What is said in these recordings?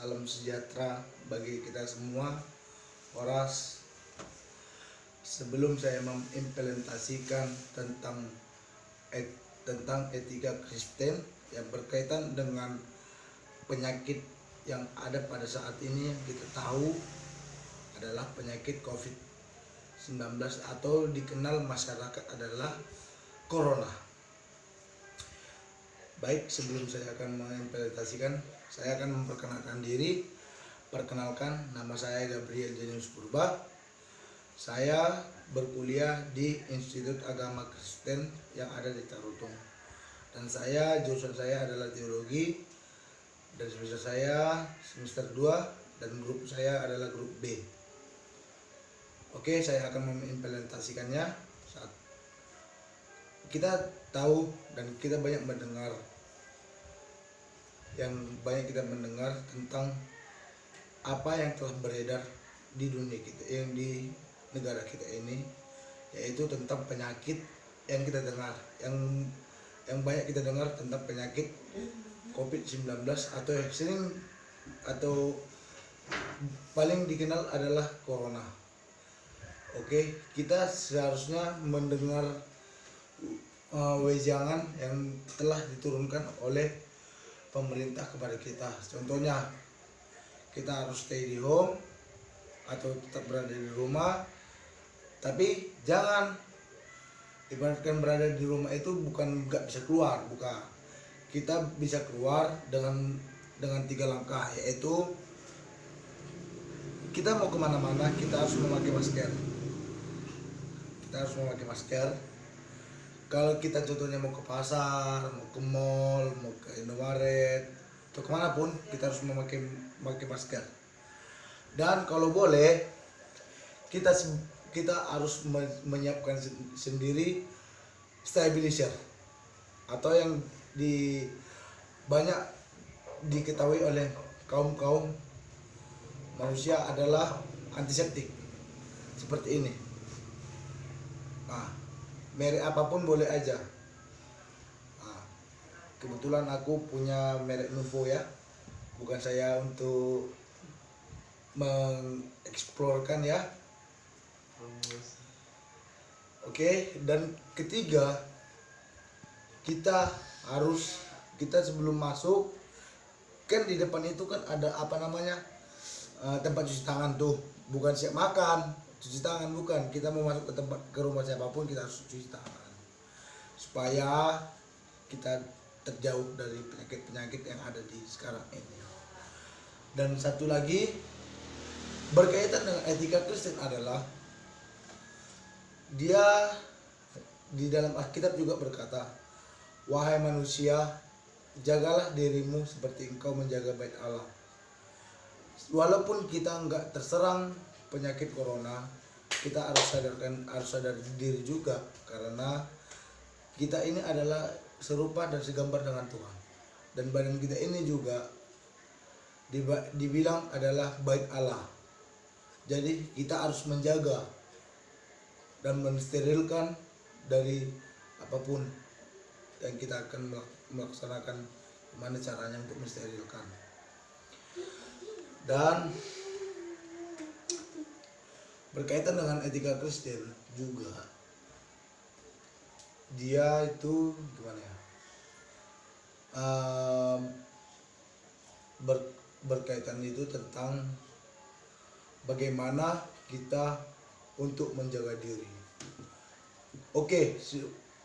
salam sejahtera bagi kita semua. Horas, sebelum saya mengimplementasikan tentang etika Kristen yang berkaitan dengan penyakit yang ada pada saat ini, yang kita tahu adalah penyakit COVID-19 atau dikenal masyarakat adalah Corona. Baik, sebelum saya akan mengimplementasikan, saya akan memperkenalkan diri. Perkenalkan, nama saya Gabriel Jenius Purba. Saya berkuliah di Institut Agama Kristen yang ada di Tarutung. Dan jurusan saya adalah teologi. Dan semester saya semester 2 dan grup saya adalah grup B. Oke, saya akan mengimplementasikannya. Saat kita tahu dan kita banyak mendengar tentang apa yang telah beredar di dunia kita, yang di negara kita ini, yaitu tentang penyakit yang kita dengar, yang banyak kita dengar tentang penyakit COVID-19 atau paling dikenal adalah Corona. Oke, kita seharusnya mendengar wejangan yang telah diturunkan oleh pemerintah kepada kita. Contohnya, kita harus stay di home atau tetap berada di rumah. Tapi jangan ibaratkan berada di rumah itu bukan nggak bisa keluar, bukan. Kita bisa keluar dengan 3 langkah, yaitu kita mau kemana-mana kita harus memakai masker. Kalau kita contohnya mau ke pasar, mau ke mall, mau ke Indomaret, atau kemanapun, kita harus memakai masker. Dan kalau boleh, kita harus menyiapkan sendiri stabilizer, atau yang banyak diketahui oleh kaum manusia adalah antiseptik seperti ini. Nah, merek apapun boleh aja. Nah, kebetulan aku punya merek Nuvo ya, bukan saya untuk mengeksplorkan ya. Oke, dan ketiga, kita sebelum masuk, kan di depan itu kan ada tempat cuci tangan tuh, bukan siap makan, cuci tangan bukan. Kita mau masuk ke rumah siapapun kita harus cuci tangan supaya kita terjauh dari penyakit yang ada di sekarang ini. Dan satu lagi berkaitan dengan etika Kristen adalah dia di dalam Alkitab juga berkata, wahai manusia, jagalah dirimu seperti engkau menjaga bait Allah. Walaupun kita enggak terserang penyakit corona, kita harus sadar diri juga, karena kita ini adalah serupa dan segambar dengan Tuhan. Dan badan kita ini juga dibilang adalah bait Allah. Jadi kita harus menjaga dan mensterilkan dari apapun yang kita akan melaksanakan, gimana caranya untuk mensterilkan. Dan berkaitan dengan etika Kristen juga, dia itu gimana ya, berkaitan itu tentang bagaimana kita untuk menjaga diri. Oke,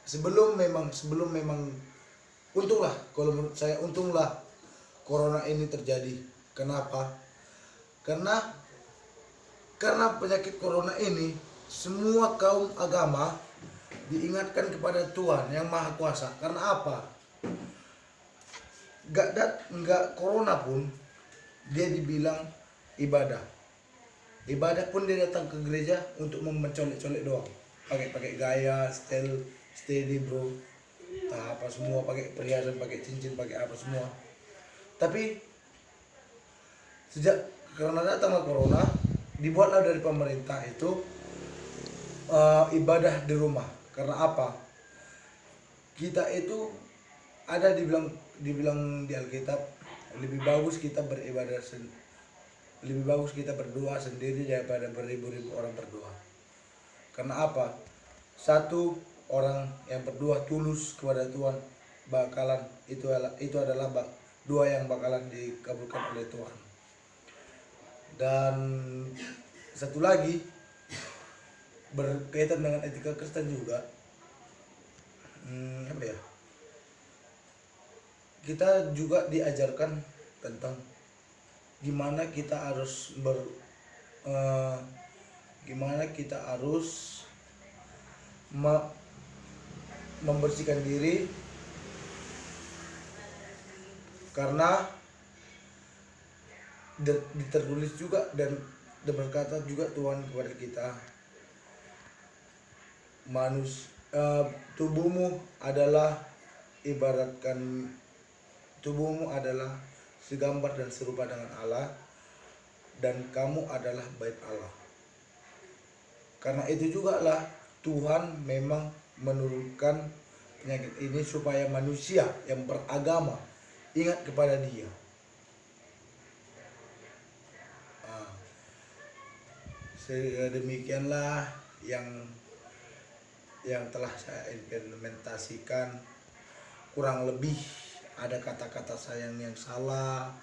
sebelum memang untunglah, kalau menurut saya untunglah corona ini terjadi. Kenapa? Karena penyakit corona ini, semua kaum agama diingatkan kepada Tuhan yang Maha Kuasa. Karena apa? Enggak corona pun dia dibilang ibadah. Ibadah pun dia datang ke gereja untuk mencolek-colek doang. Pakai gaya, steady bro. Apa semua, pakai perhiasan, pakai cincin, pakai apa semua. Tapi karena datanglah corona, dibuatlah dari pemerintah itu ibadah di rumah. Karena apa? Kita itu ada dibilang di Alkitab, Lebih bagus kita beribadah lebih bagus kita berdoa sendiri daripada beribu-ribu orang berdoa. Karena apa? Satu orang yang berdoa tulus kepada Tuhan bakalan itu adalah doa yang bakalan dikabulkan oleh Tuhan. Dan satu lagi berkaitan dengan etika Kristen juga, apa ya? Kita juga diajarkan tentang gimana kita harus membersihkan diri, karena ditertulis juga dan berkata juga Tuhan kepada kita, tubuhmu adalah segambar dan serupa dengan Allah, dan kamu adalah bait Allah. Karena itu juga lah Tuhan memang menurunkan penyakit ini supaya manusia yang beragama ingat kepada Dia. Demikianlah yang telah saya implementasikan. Kurang lebih ada kata-kata saya yang salah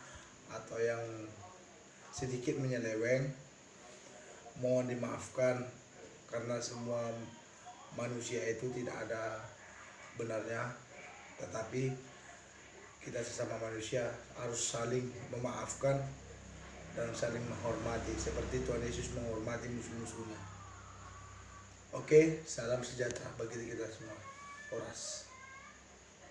atau yang sedikit menyeleweng, mohon dimaafkan, karena semua manusia itu tidak ada benarnya, tetapi kita sesama manusia harus saling memaafkan dan saling menghormati seperti Tuhan Yesus menghormati musuh-musuhnya. Oke, salam sejahtera bagi kita semua. Horas.